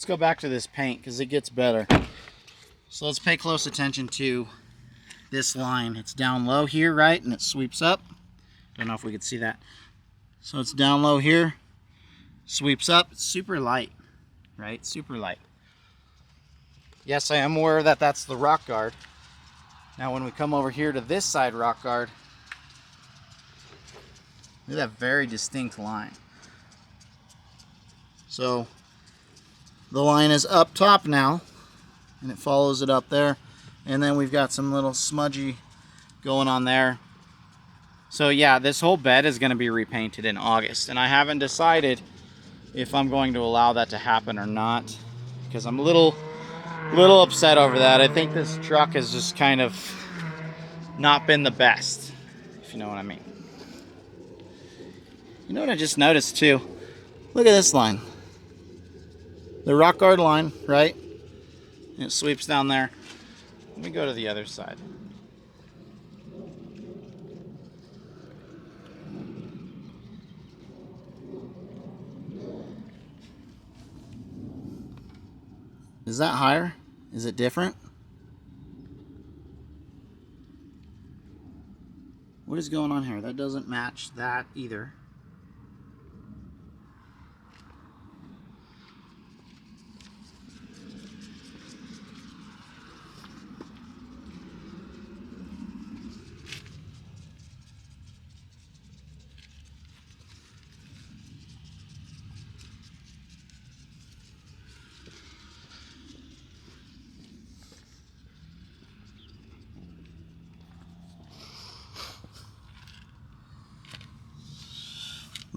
let's go back to this paint because it gets better. So let's pay close attention to this line. It's down low here, right? And it sweeps up. Don't know if we could see that. So it's down low here, sweeps up. It's super light, right? Super light. Yes, I am aware that that's the rock guard. Now when we come over here to this side rock guard, look at that very distinct line. So the line is up top now, and it follows it up there. And then we've got some little smudgy going on there. So yeah, this whole bed is going to be repainted in August, and I haven't decided if I'm going to allow that to happen or not, because I'm a little upset over that. I think this truck has just kind of not been the best, if you know what I mean. You know what I just noticed too? Look at this line. The rock guard line, right? And it sweeps down there. Let me go to the other side. Is that higher? Is it different? What is going on here? That doesn't match that either.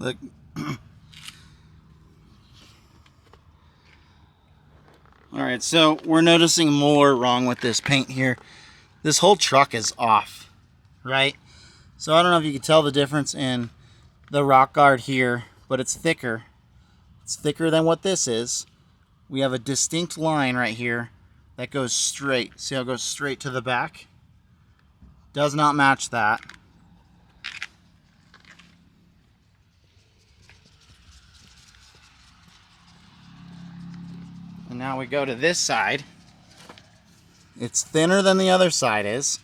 Look. Alright, so we're noticing more wrong with this paint here. This whole truck is off, right? So I don't know if you can tell the difference in the rock guard here, but it's thicker. It's thicker than what this is. We have a distinct line right here that goes straight. See how it goes straight to the back? Does not match that. And now we go to this side. It's thinner than the other side is.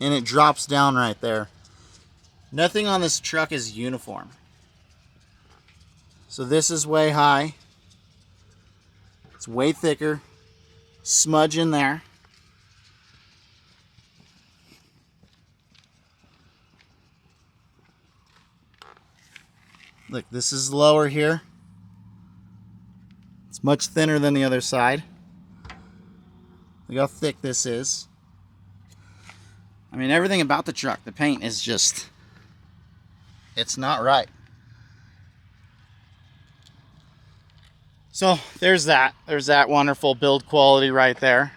And it drops down right there. Nothing on this truck is uniform. So this is way high. It's way thicker. Smudge in there. Look, this is lower here. It's much thinner than the other side. Look how thick this is. I mean, everything about the truck, the paint is just, it's not right. So there's that. There's that wonderful build quality right there.